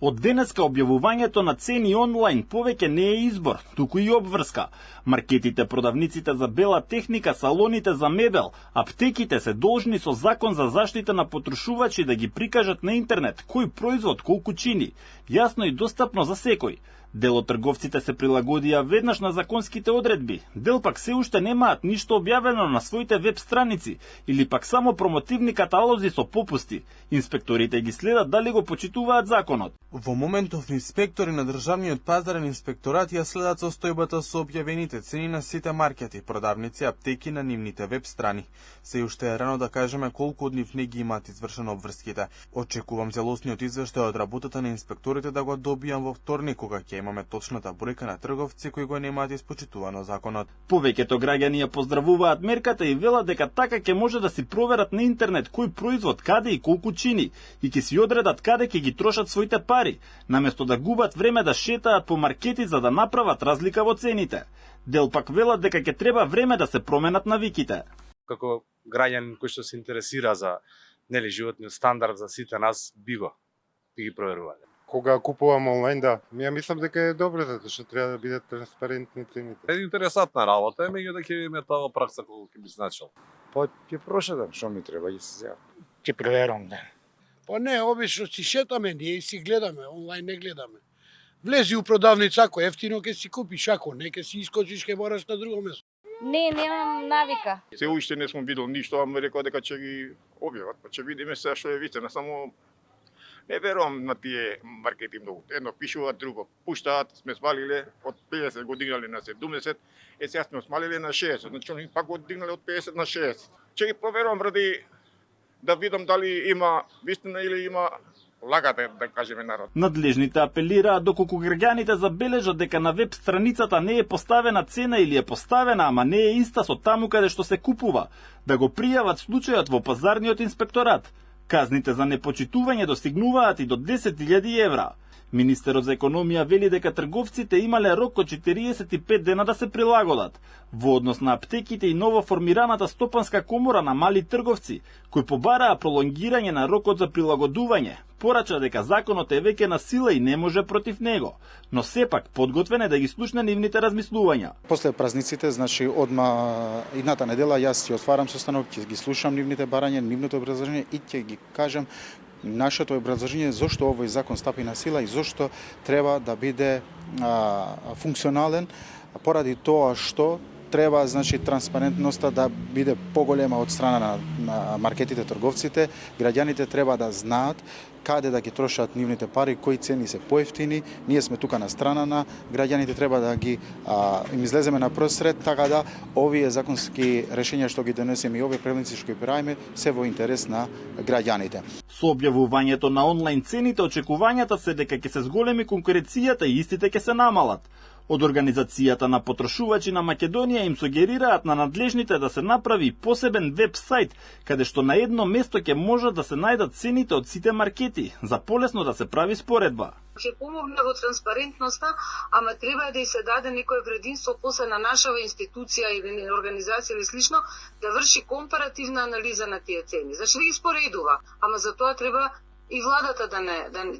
Од денеска објавувањето на цени онлайн повеќе не е избор, туку и обврска. Маркетите, продавниците за бела техника, салоните за мебел, аптеките се должни со закон за заштита на потрошувачи да ги прикажат на интернет кој производ колку чини, јасно и достапно за секој. Дел од трговците се прилагодија веднаш на законските одредби, дел пак се уште немаат ништо објавено на своите веб страници или пак само промотивни каталози со попусти. Инспекторите ги следат дали го почитуваат законот. Во моментов инспектори на Државниот пазарен инспекторат ја следат состојбата со објавените цени на сите маркети, продавници, аптеки на нивните веб страни. Се уште е рано да кажеме колку од нив не ги имаат извршено обврските. Очекувам целосниот извештај од работата на инспекторите да го добијам во вторник, кога ќе имаме точната бројка на трговци кои го немаат испочитувано законот. Повеќето граѓани ја поздравуваат мерката и велат дека така ќе може да си проверат на интернет кој производ каде и колку чини и ќе си одредат каде ќе ги трошат своите пари, наместо да губат време да шетаат по маркети за да направат разлика во цените. Дел пак велат дека ќе треба време да се променат навиките. Како граѓанин кој што се интересира за животниот стандард за сите нас, би ги проверувале. Кога купувам онлайн, да. Ја мислам дека е добро, затоа што треба да бидат транспарентни цените. Е интересантна работа, меѓу дека ќе име таа пракса колку ќе би значил. Па ќе прошетам, што ми треба, ќе се зјавам. Ќе проверам, да. Па не, обично си шетаме, ние си гледаме, онлайн не гледаме. Влези у продавница, ако ефтино ќе си купиш, ако не ќе си искочиш, ќе мораш на друго место. Не, немам навика. Се уште не сум видел ништо, ама рекол дека ќе ги објават, па ќе видиме се што е вистина, само не верувам на тие маркети многу. Едно пишуваат, друго пуштаат, сме смалиле од 50 го дигнале на 70, сега сме смалиле на 60, значи они пак го дигнале од 50 на 60. Ќе ги проверувам ради да видам дали има вистина или има лагата, да кажеме народ. Надлежните апелираат доколку граѓаните забележат дека на веб страницата не е поставена цена или е поставена, ама не е иста со таму каде што се купува, да го пријават случајот во пазарниот инспекторат. Казните за непочитување достигнуваат и до 10.000 евра. Министерот за економија вели дека трговците имале рок од 45 дена да се прилагодат. Во однос на аптеките и новоформираната стопанска комора на мали трговци, кои побараа пролонгирање на рокот за прилагодување, порача дека законот е веќе на сила и не може против него, но сепак подготвен е да ги слушне нивните размислувања. После празниците, значи одма идната недела, јас си отварам состанок, ќе ги слушам нивните барања, нивното образложение и ќе ги кажам нашето образложение зошто овој закон стапи на сила и зошто треба да биде функционален, поради тоа што треба, значи, транспарентноста да биде поголема од страна на маркетите, трговците. Граѓаните треба да знаат каде да ги трошат нивните пари, кои цени се поевтини. Ние сме тука на страна на граѓаните, треба да ги им излеземе на просред, така да овие законски решења што ги донесеме и овие правилници што ги правиме се во интерес на граѓаните. Со објавувањето на онлайн цените, очекувањата се дека ќе се зголеми конкуренцијата и истите ќе се намалат. Од Организацијата на потрошувачи на Македонија им сугерираат на надлежните да се направи посебен веб сајт, каде што на едно место ќе можат да се најдат цените од сите маркети, за полесно да се прави споредба. Ќе помогне во транспарентноста, ама треба да и се даде некое предимство после на нашава институција или организација или слично да врши компаративна анализа на тие цени. Значи да ги споредува, ама за тоа треба и владата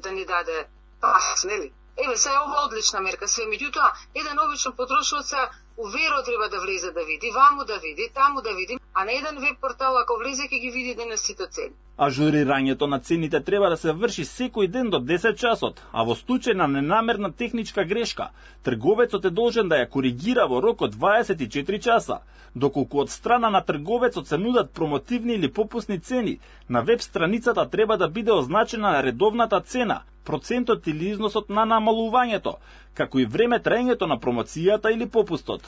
да ни даде пас, нели? Еве, сега е ова одлична мерка, све меѓутоа, еден обичен потрошувач уверо треба да влезе да види, ваму да види, таму да види, а на еден веб портал ако влезе ќе ги види денес сите цени. Ажурирањето на цените треба да се врши секој ден до 10 часот, а во случај на ненамерна техничка грешка, трговецот е должен да ја коригира во рок од 24 часа. Доколку од страна на трговецот се нудат промотивни или попусни цени, на веб страницата треба да биде означена редовната цена, процентот или износот на намалувањето, како и време траењето на промоцијата или попустот.